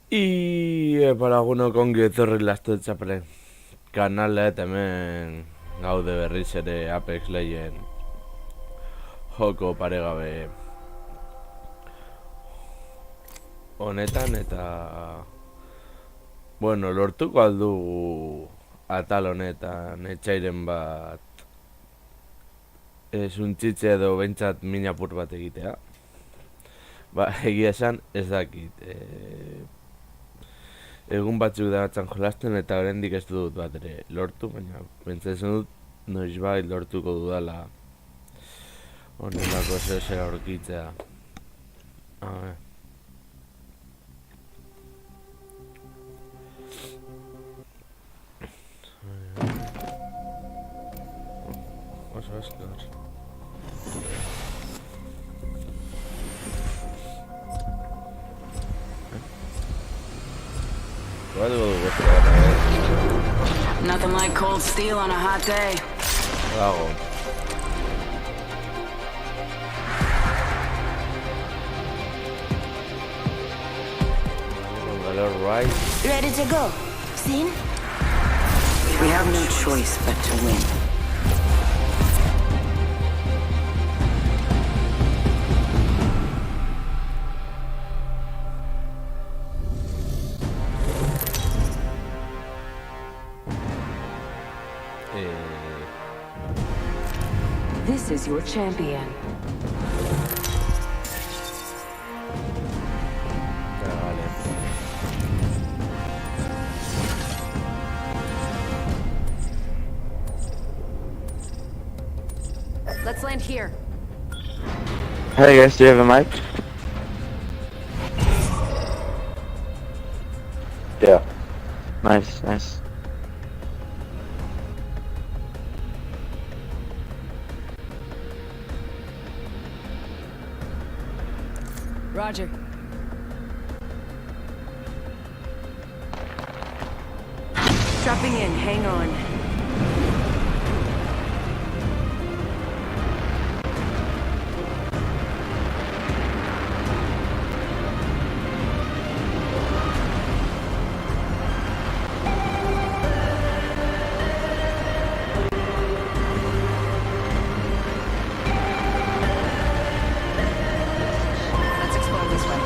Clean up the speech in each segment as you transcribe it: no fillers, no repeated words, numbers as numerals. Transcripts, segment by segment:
Paragunok ongi etorri lasto txapelen kanala eta hemen gaude berriz ere Apex Legend joko paregabe honetan eta bueno, lortuko aldugu atal honetan etxairen bat suntzitze edo bentsat minapur bat egitea. Ba, egia esan ez dakit. Egun batzuk daratzen jolasten eta oraindik ez dut bat ere lortu, baina pentsatzen dut noizbait lortuko dudala honelako zehosera aurkitzea. A ver. Oso azkar. Bat dugu beste bat, Nothing like cold steel on a hot day. dago. Galera right. Ready to go. Seen? We have no choice but to win. This is your champion. Vale. Let's land here. Hey guys, do you have a mic? Yeah. Nice, nice. Roger. Dropping in, hang on. Let's explore this way.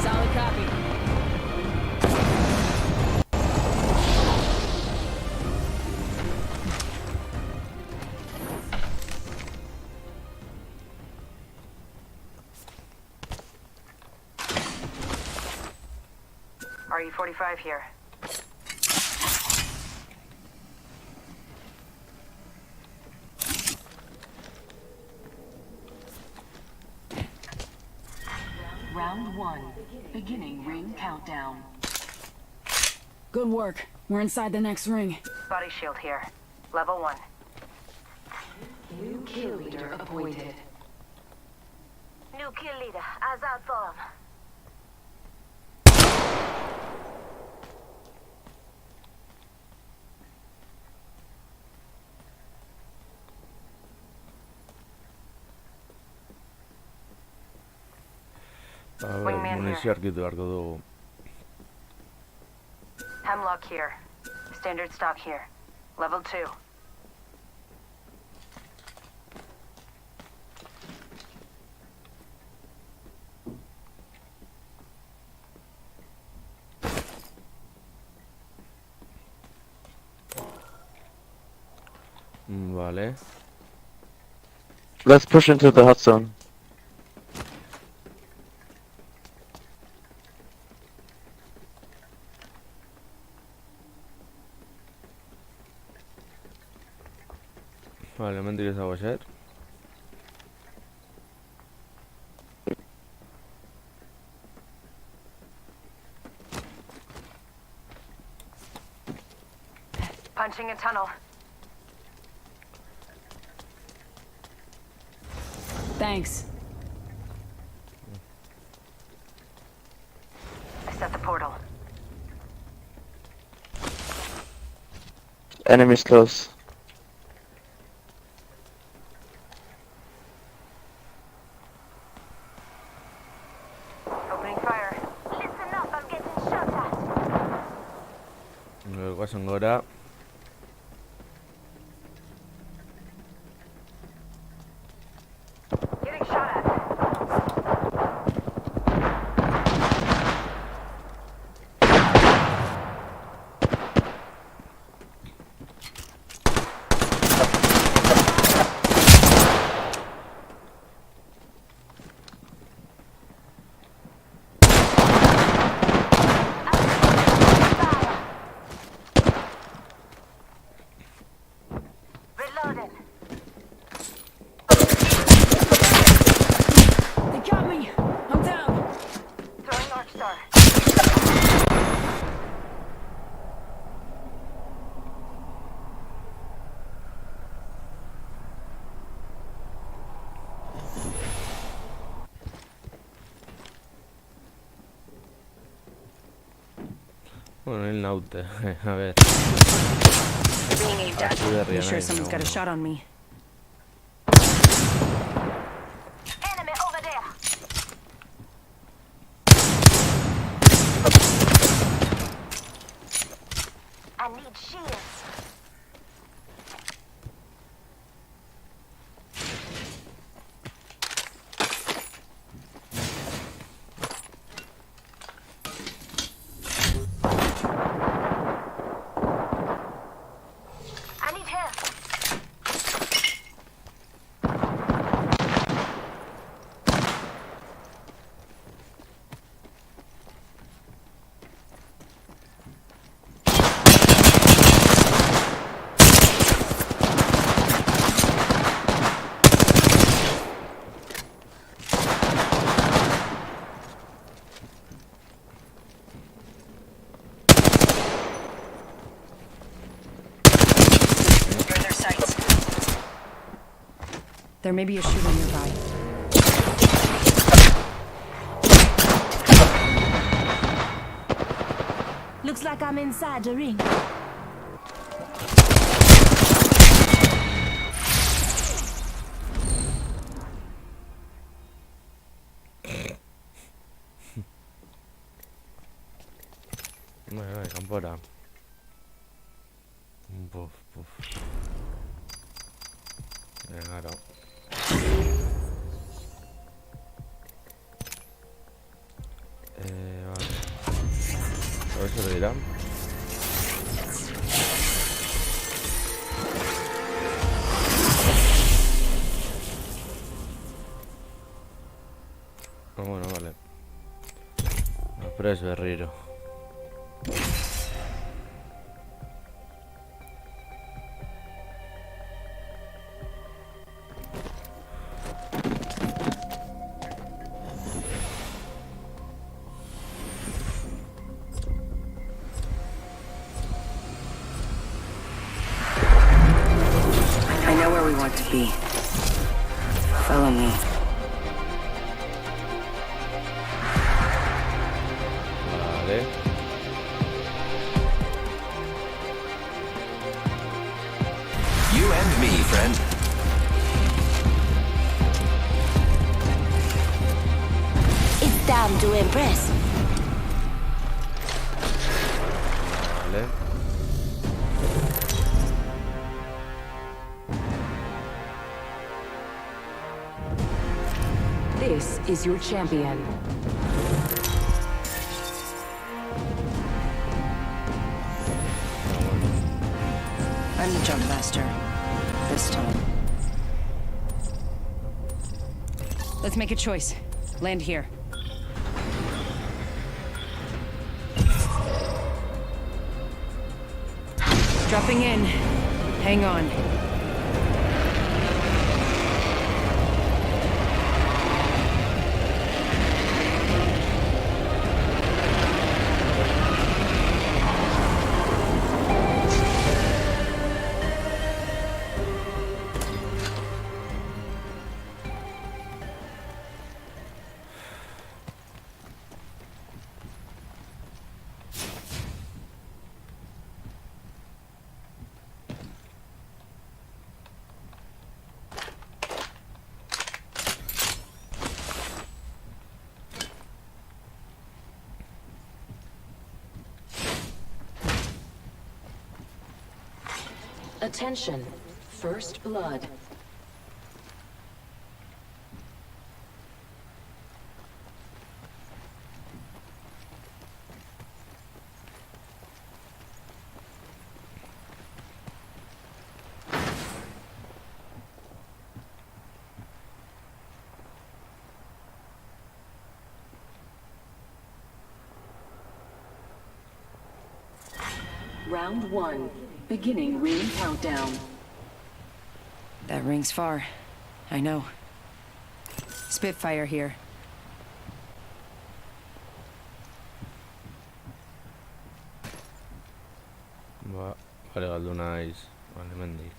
Solid copy. RE-45 here. Round 1. Beginning ring countdown. Good work. We're inside the next ring. Body shield here. Level 1. New kill leader appointed. New kill leader, Azad Form. A ver, Wingman munizio argitu beharko dugu. Hemlock here. Standard stock here. Level 2. Vale. Let's push into the hot zone. Vale, hemendik ez dago ezer. Punching a tunnel. Thanks. I set the portal. Enemies close. Opening Guazen gora. Getting shot at. Reloading. They got me! I'm down! Throwing Arc Star. Bueno, el naute. A ver. Being aimed at. Así de I'm Rihanna sure y someone's got a no. shot on me. Enemy over there. I need shields. I need help. You're in their sights. There may be a shooter nearby. Looks like I'm inside the ring. Vale, campora. Puf, puf. Venga, no. Vale. A ver si lo dirán. Ah, bueno, vale. Pero es berriro. I know where we want to be. Follow me. Vale. You and me, friend. It's time to impress. Vale. This is your champion. I'm the jump master. This time. Let's make a choice. Land here. Dropping in. Hang on. Attention. First blood. Round 1. Beginning ring countdown. That ring's far. I know. Spitfire here. Vale, galduna naiz. Vale, mendik.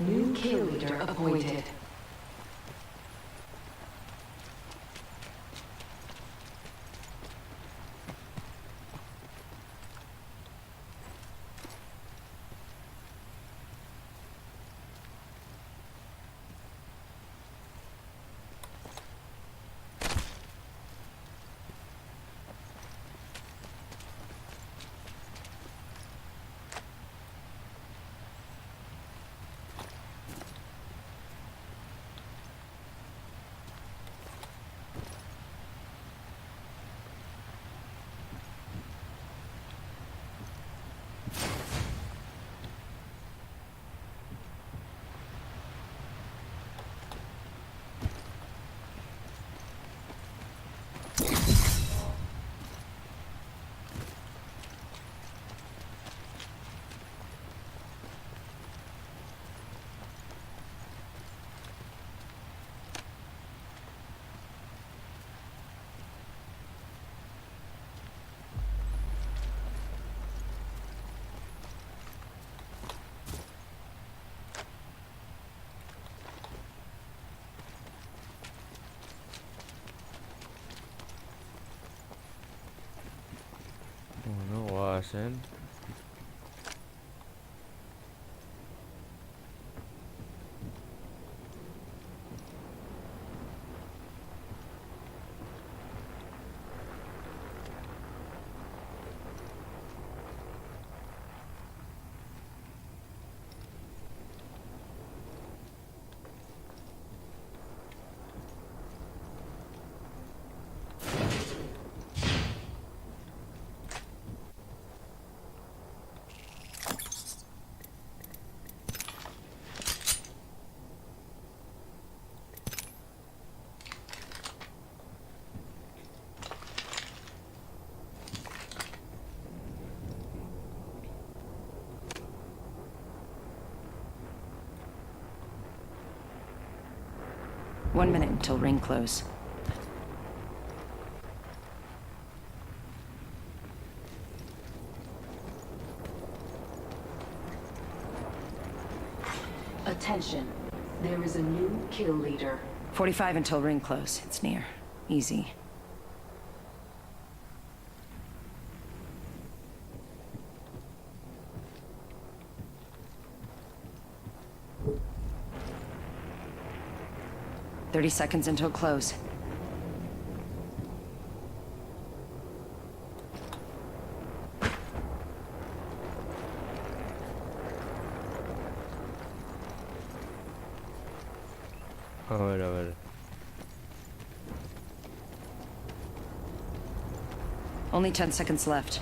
New kill leader appointed. Bueno, guazen. One minute until ring close. Attention. There is a new kill leader. 45 until ring close. It's near. Easy. "30 seconds until close." A ver. Only 10 seconds left.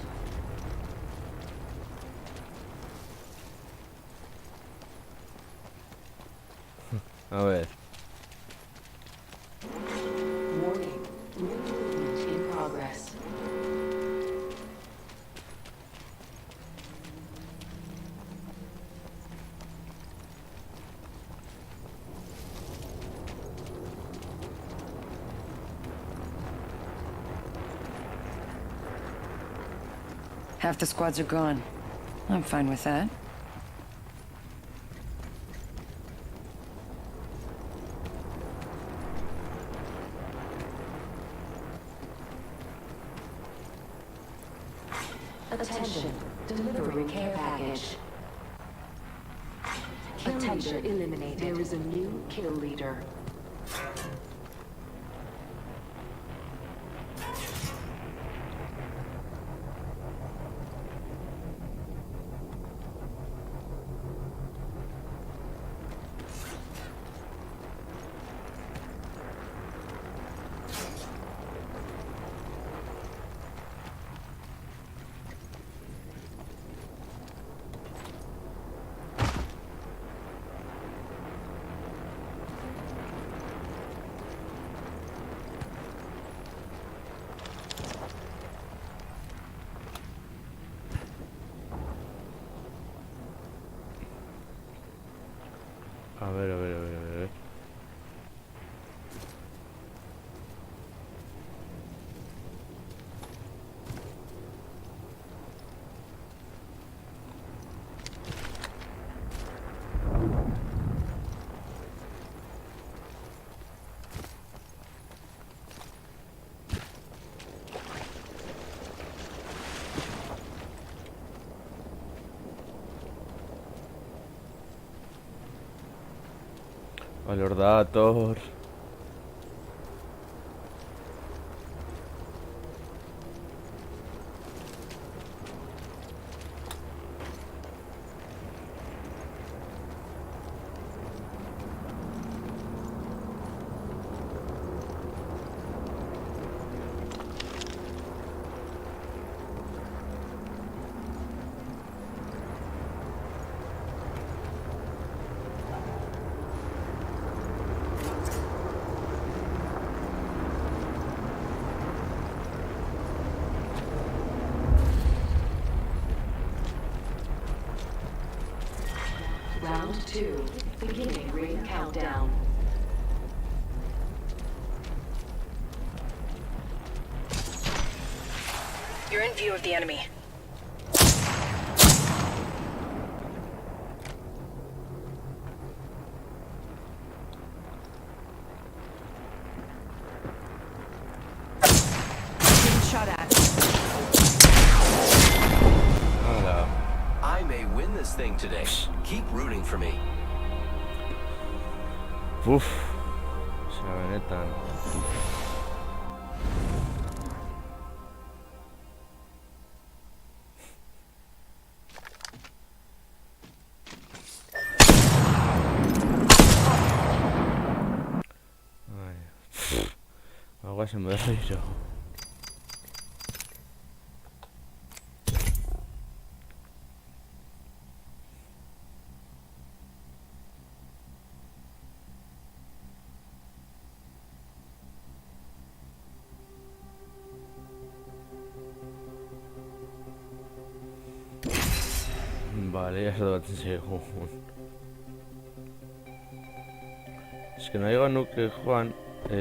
A ver. Warning. New movement in progress. Half the squads are gone. I'm fine with that. Delivering care package. Kill leader eliminated. There is a new kill leader. A ver. Valordator. Round 2. Beginning ring countdown. You're in view of the enemy. Getting shot at. Hala. I may win this thing today. Keep rooting for me. Uf. Se benetan. Agua se me derrito. Vale, ez dut segun. Ez que nahi nuke joan,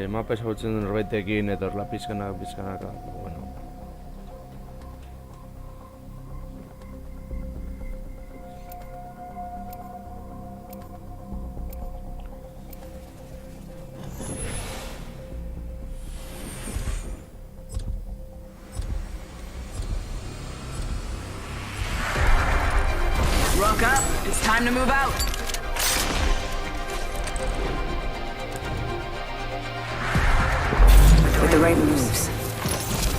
mapa ezagutzen duen norbaitekin eta horla pizkanaka, bueno. Rook up. It's time to move out. With the right moves,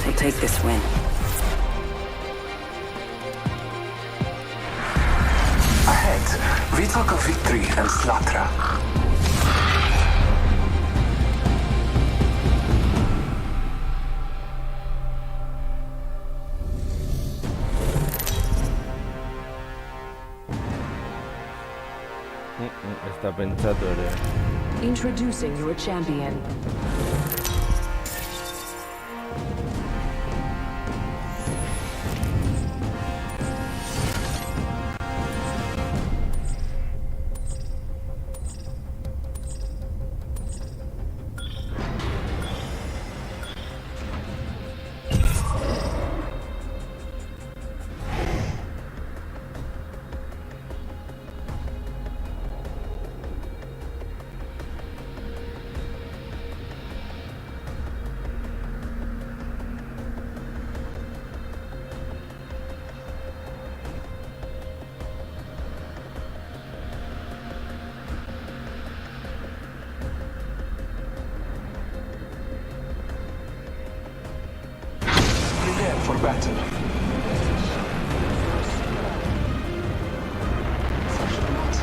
we'll take this win. Ahead, we talk of victory and slaughter. Está pensato ere. Introducing your champion. battle. Fresh blood.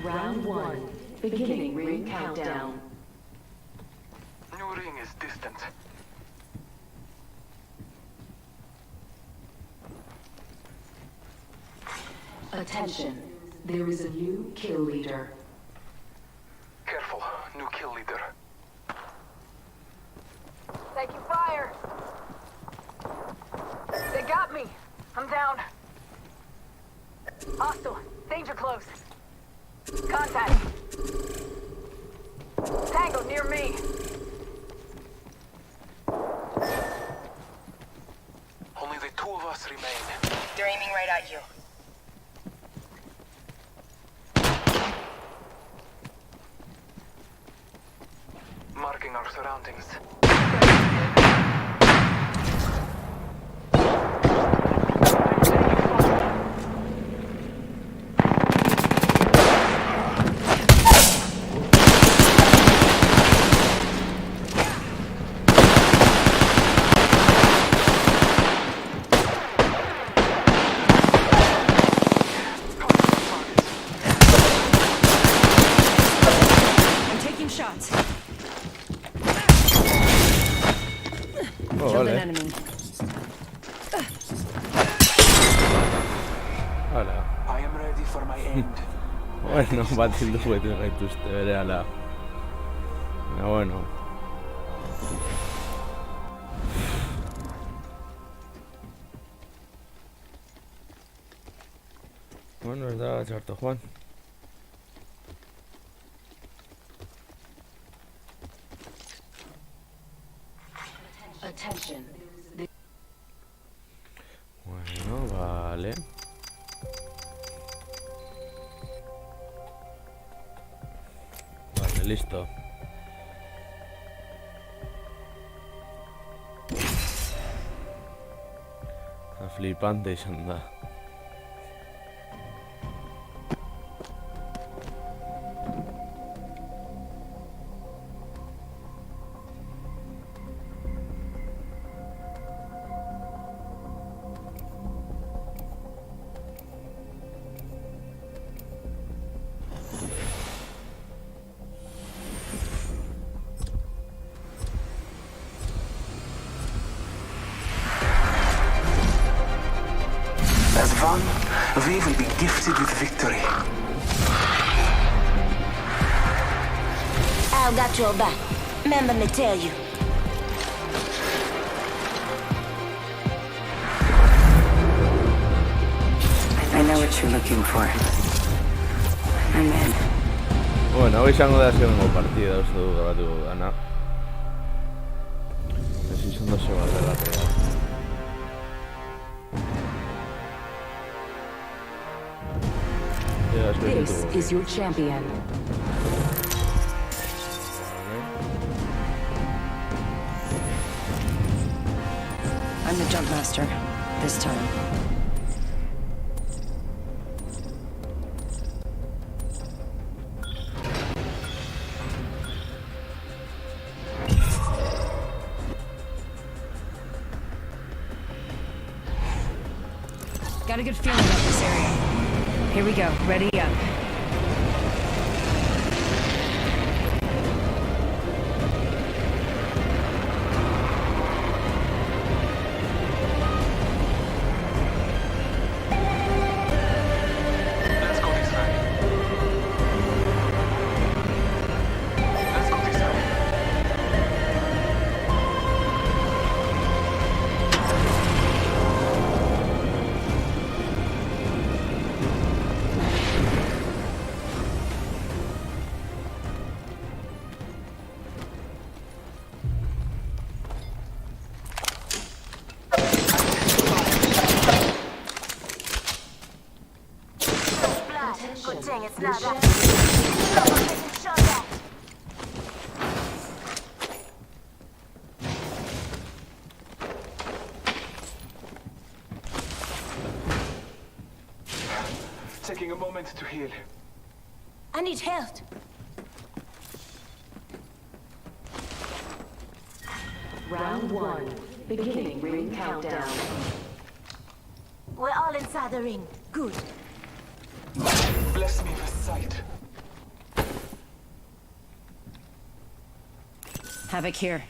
Round 1. Beginning ring countdown. New ring is distant. Attention. There is a new kill leader. Careful, new kill leader. Taking fire. They got me. I'm down. Hostile. Danger close. Contact. Tango near me. Only the two of us remain. They're aiming right at you. Marking our surroundings. I'm taking shots. Oh, Killed an vale. enemy. Hala. I am ready for my end. Bueno, batiendo juguetes retus, te veré a la... Pero bueno. Bueno, está harto Juan. Attention. Bueno, vale. Vale, listo. Está flipante y se anda. As one, we will be gifted with victory. Al got your back. Remember me tell you. I know what you're looking for. I'm in. Bueno, hau izango da azkenengo partida, uste du grabatu dana. Ez izan da bat erratea. This is your champion. I'm the jump master. This time. Got a good feeling about this area. Here we go. Ready up. Let's go this side. Let's go this side. Taking a moment to heal. I need help. Round 1. Beginning ring countdown. We're all inside the ring. Good. Bless me with sight. Havoc here.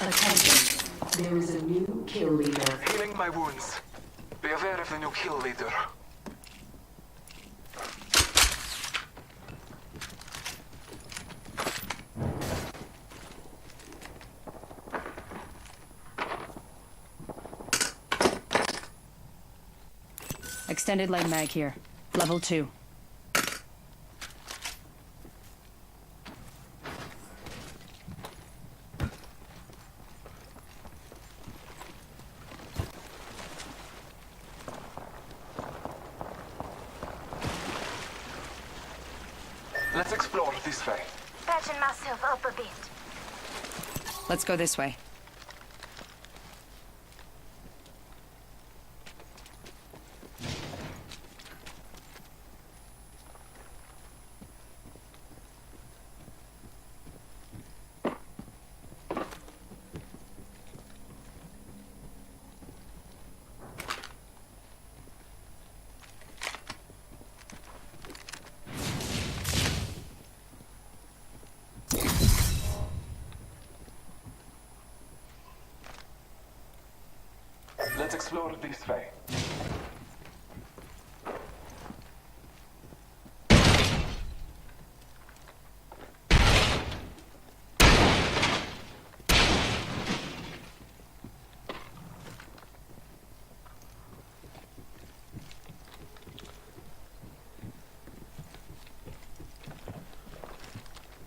Attention. There is a new kill leader. Healing my wounds. Be aware of the new kill leader. Extended light mag here. Level 2. Let's explore this way. Patching myself up a bit. Let's go this way. Let's explore this way.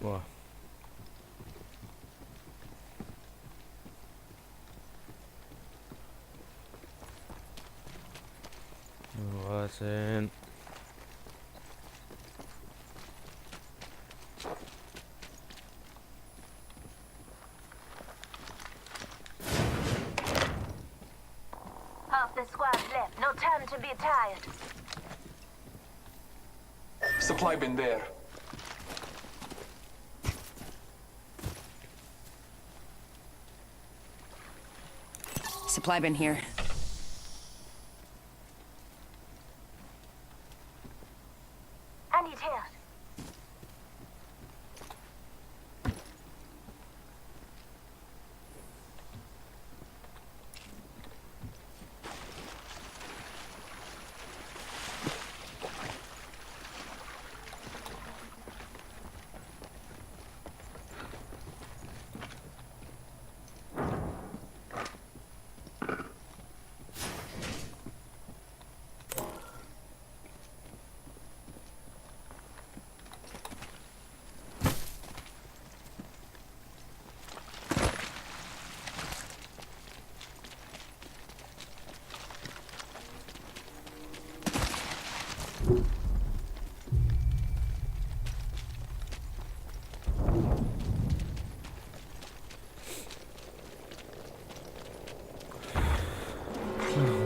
Buah. Hacen. Half the squad's left. No time to be tired. Supply bin there. Supply bin here. I need help.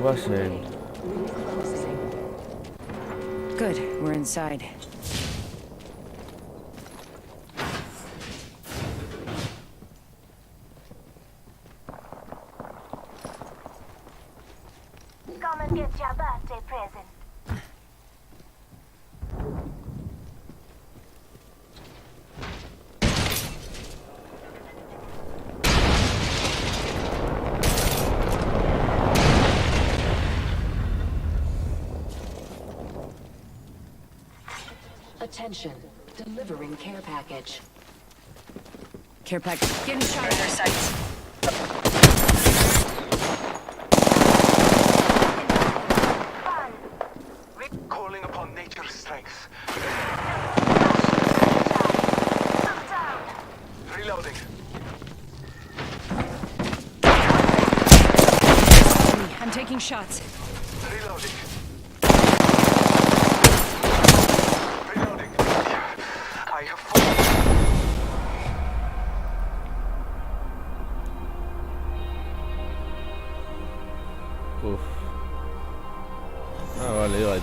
Hacen. Good, we're inside. Come and get your birthday present. Attention. Delivering care package. Care package. Getting shot at our sights. Calling upon nature's strength. I'm taking shots. Reloading. Reloading. I have fallen. Uf. Ah, vale, iba